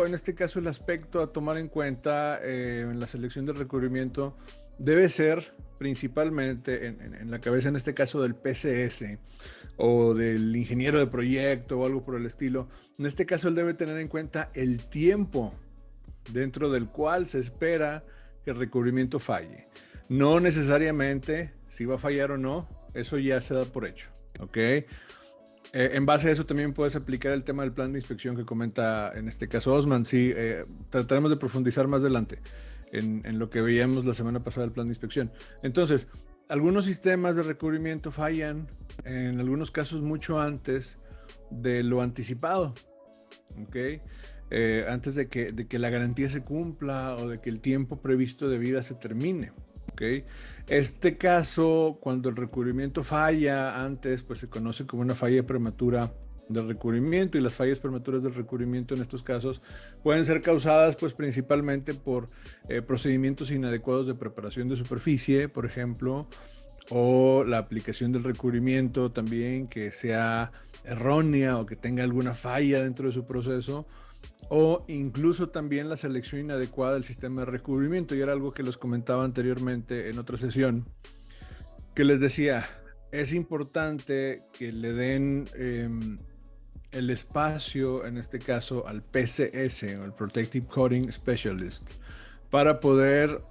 en este caso, el aspecto a tomar en cuenta en la selección del recubrimiento debe ser principalmente en la cabeza, en este caso, del PCS o del ingeniero de proyecto o algo por el estilo. En este caso, él debe tener en cuenta el tiempo dentro del cual se espera que el recubrimiento falle. No necesariamente si va a fallar o no, eso ya se da por hecho, ¿ok? En base a eso también puedes aplicar el tema del plan de inspección que comenta en este caso Osman. Sí, trataremos de profundizar más adelante en lo que veíamos la semana pasada del plan de inspección. Entonces, algunos sistemas de recubrimiento fallan en algunos casos mucho antes de lo anticipado, ¿ok? Antes de que la garantía se cumpla o de que el tiempo previsto de vida se termine. ¿Okay? Este caso, cuando el recubrimiento falla antes, pues se conoce como una falla prematura del recubrimiento, y las fallas prematuras del recubrimiento en estos casos pueden ser causadas pues principalmente por procedimientos inadecuados de preparación de superficie, por ejemplo, o la aplicación del recubrimiento también que sea errónea o que tenga alguna falla dentro de su proceso, o incluso también la selección inadecuada del sistema de recubrimiento. Y era algo que les comentaba anteriormente en otra sesión, que les decía, es importante que le den el espacio, en este caso al PCS, o el Protective Coating Specialist, para poder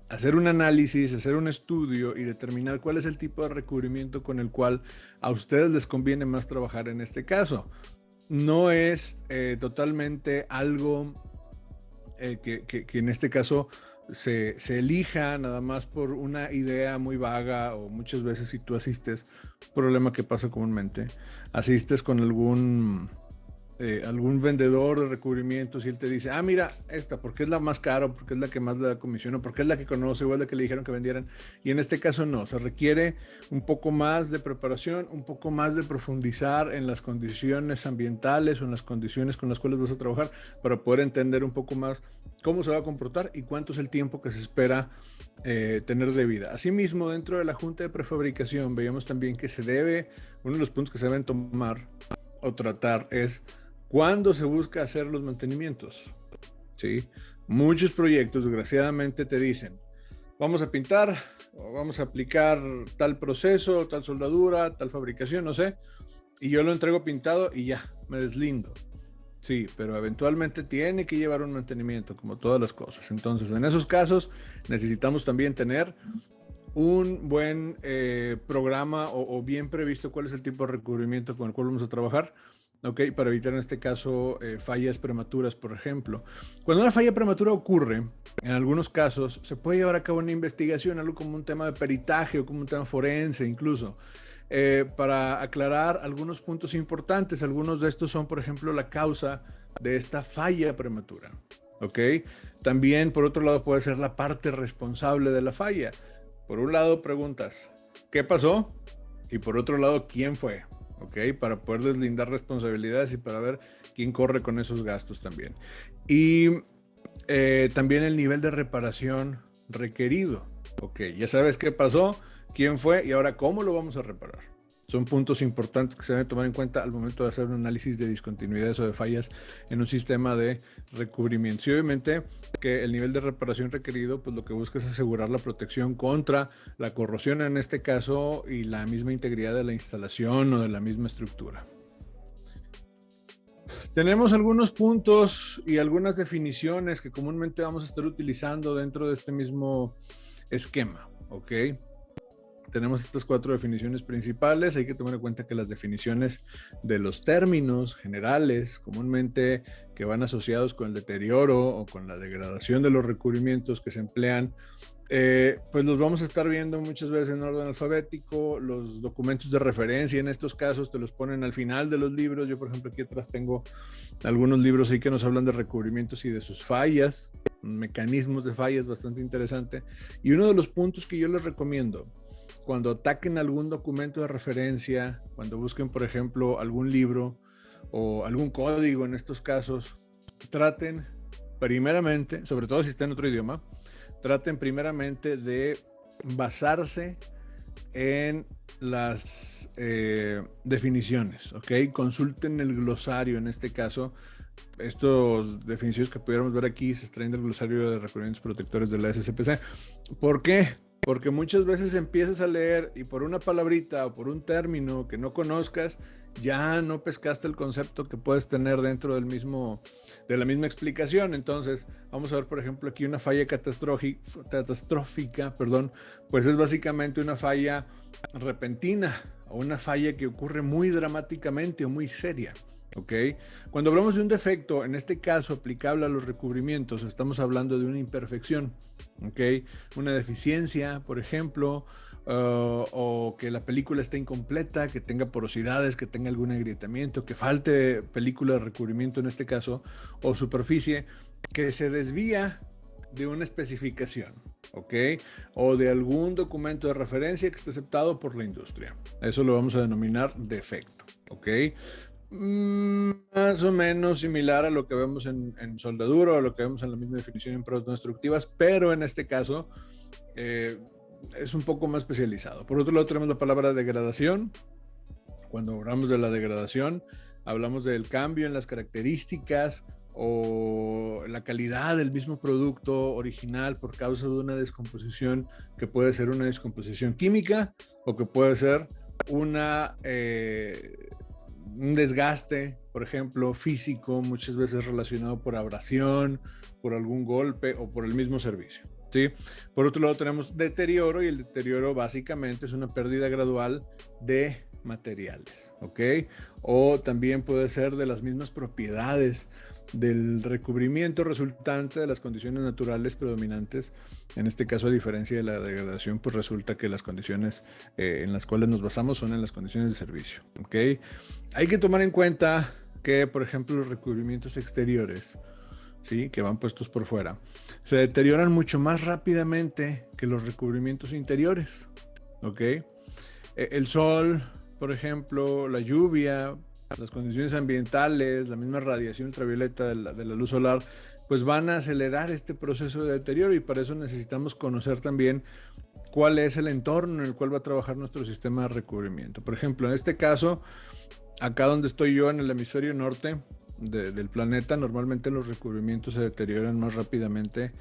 hacer un análisis, hacer un estudio y determinar cuál es el tipo de recubrimiento con el cual a ustedes les conviene más trabajar en este caso. No es totalmente algo que en este caso se elija nada más por una idea muy vaga, o muchas veces si tú asistes, problema que pasa comúnmente, asistes con algún vendedor de recubrimientos y él te dice, ah, mira, esta, porque es la más cara, porque es la que más le da comisión, o porque es la que conoce, o es la que le dijeron que vendieran. Y en este caso no, se requiere un poco más de preparación, un poco más de profundizar en las condiciones ambientales o en las condiciones con las cuales vas a trabajar, para poder entender un poco más cómo se va a comportar y cuánto es el tiempo que se espera tener de vida. Asimismo, dentro de la junta de prefabricación veíamos también que uno de los puntos que se deben tomar o tratar es cuándo se busca hacer los mantenimientos, ¿sí? Muchos proyectos, desgraciadamente, te dicen, vamos a pintar, o vamos a aplicar tal proceso, tal soldadura, tal fabricación, no sé, y yo lo entrego pintado y ya, me deslindo. Sí, pero eventualmente tiene que llevar un mantenimiento, como todas las cosas. Entonces, en esos casos, necesitamos también tener un buen programa o bien previsto cuál es el tipo de recubrimiento con el cual vamos a trabajar, ¿ok? Para evitar en este caso fallas prematuras, por ejemplo. Cuando una falla prematura ocurre, en algunos casos se puede llevar a cabo una investigación, algo como un tema de peritaje o como un tema forense incluso, para aclarar algunos puntos importantes. Algunos de estos son, por ejemplo, la causa de esta falla prematura, ¿ok? También, por otro lado, puede ser la parte responsable de la falla. Por un lado preguntas, ¿qué pasó? Y por otro lado, ¿quién fue? ¿Ok? Para poder deslindar responsabilidades y para ver quién corre con esos gastos también. Y también el nivel de reparación requerido. ¿Ok? Ya sabes qué pasó, quién fue y ahora cómo lo vamos a reparar. Son puntos importantes que se deben tomar en cuenta al momento de hacer un análisis de discontinuidades o de fallas en un sistema de recubrimiento. Y obviamente que el nivel de reparación requerido, pues lo que busca es asegurar la protección contra la corrosión en este caso y la misma integridad de la instalación o de la misma estructura. Tenemos algunos puntos y algunas definiciones que comúnmente vamos a estar utilizando dentro de este mismo esquema, ¿ok? Tenemos estas 4 definiciones principales. Hay que tomar en cuenta que las definiciones de los términos generales, comúnmente que van asociados con el deterioro o con la degradación de los recubrimientos que se emplean, pues los vamos a estar viendo muchas veces en orden alfabético. Los documentos de referencia en estos casos te los ponen al final de los libros. Yo, por ejemplo, aquí atrás tengo algunos libros ahí que nos hablan de recubrimientos y de sus fallas, mecanismos de fallas, bastante interesante. Y uno de los puntos que yo les recomiendo cuando ataquen algún documento de referencia, cuando busquen, por ejemplo, algún libro o algún código en estos casos, traten primeramente, sobre todo si está en otro idioma, traten primeramente de basarse en las definiciones, ¿ok? Consulten el glosario en este caso Estos definiciones que pudiéramos ver aquí se extraen del glosario de recubrimientos protectores de la SCPC. ¿Por qué? Porque muchas veces empiezas a leer y por una palabrita o por un término que no conozcas, ya no pescaste el concepto que puedes tener dentro del mismo, de la misma explicación. Entonces, vamos a ver, por ejemplo, aquí una falla catastrófica, perdón, pues es básicamente una falla repentina o una falla que ocurre muy dramáticamente o muy seria. ¿Ok? Cuando hablamos de un defecto, en este caso aplicable a los recubrimientos, estamos hablando de una imperfección, ¿ok? Una deficiencia, por ejemplo, o que la película esté incompleta, que tenga porosidades, que tenga algún agrietamiento, que falte película de recubrimiento en este caso, o superficie, que se desvía de una especificación, ¿ok? O de algún documento de referencia que esté aceptado por la industria. Eso lo vamos a denominar defecto, ¿ok? Más o menos similar a lo que vemos en soldadura o a lo que vemos en la misma definición en pruebas no destructivas, pero en este caso es un poco más especializado. Por otro lado tenemos la palabra degradación. Cuando hablamos de la degradación, hablamos del cambio en las características o la calidad del mismo producto original por causa de una descomposición que puede ser una descomposición química o que puede ser una... un desgaste, por ejemplo, físico, muchas veces relacionado por abrasión, por algún golpe o por el mismo servicio, ¿sí? Por otro lado tenemos deterioro, y el deterioro básicamente es una pérdida gradual de materiales, ¿ok? O también puede ser de las mismas propiedades del recubrimiento resultante de las condiciones naturales predominantes. En este caso, a diferencia de la degradación, pues resulta que las condiciones en las cuales nos basamos son en las condiciones de servicio, ¿ok? Hay que tomar en cuenta que, por ejemplo, los recubrimientos exteriores, ¿sí?, que van puestos por fuera, se deterioran mucho más rápidamente que los recubrimientos interiores, ¿ok? El sol, por ejemplo, la lluvia, las condiciones ambientales, la misma radiación ultravioleta de la luz solar, pues van a acelerar este proceso de deterioro, y para eso necesitamos conocer también cuál es el entorno en el cual va a trabajar nuestro sistema de recubrimiento. Por ejemplo, en este caso, acá donde estoy yo, en el hemisferio norte del planeta, normalmente los recubrimientos se deterioran más rápidamente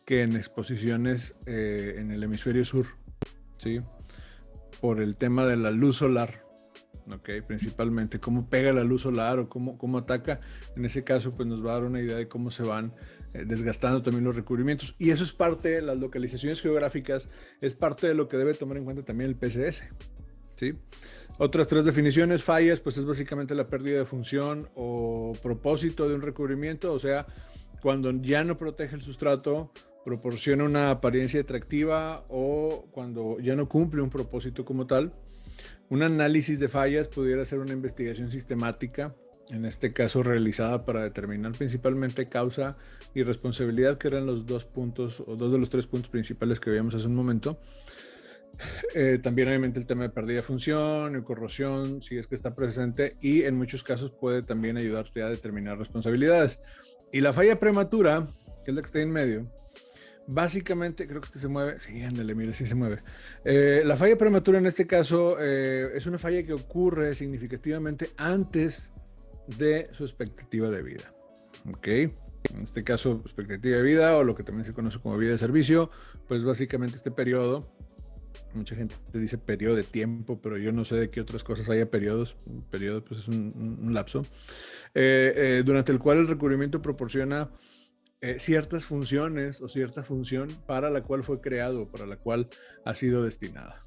que en exposiciones en el hemisferio sur, ¿sí? Por el tema de la luz solar. Okay, principalmente cómo pega la luz solar o cómo ataca. En ese caso, pues nos va a dar una idea de cómo se van desgastando también los recubrimientos, y eso es parte de las localizaciones geográficas, es parte de lo que debe tomar en cuenta también el PCS, ¿sí? Otras tres definiciones: fallas, pues es básicamente la pérdida de función o propósito de un recubrimiento, o sea, cuando ya no protege el sustrato, proporciona una apariencia atractiva, o cuando ya no cumple un propósito como tal. Un análisis de fallas pudiera ser una investigación sistemática, en este caso realizada para determinar principalmente causa y responsabilidad, que eran los dos puntos o dos de los tres puntos principales que veíamos hace un momento. También obviamente el tema de pérdida de función y corrosión, si es que está presente, y en muchos casos puede también ayudarte a determinar responsabilidades. Y la falla prematura, que es la que está en medio, básicamente, creo que este se mueve. Sí, ándale, mira, sí se mueve. La falla prematura en este caso es una falla que ocurre significativamente antes de su expectativa de vida. ¿Ok? En este caso, expectativa de vida, o lo que también se conoce como vida de servicio, pues básicamente este periodo, mucha gente dice periodo de tiempo, pero yo no sé de qué otras cosas haya periodos. Un periodo pues es un lapso durante el cual el recubrimiento proporciona ciertas funciones o cierta función para la cual fue creado, para la cual ha sido destinada.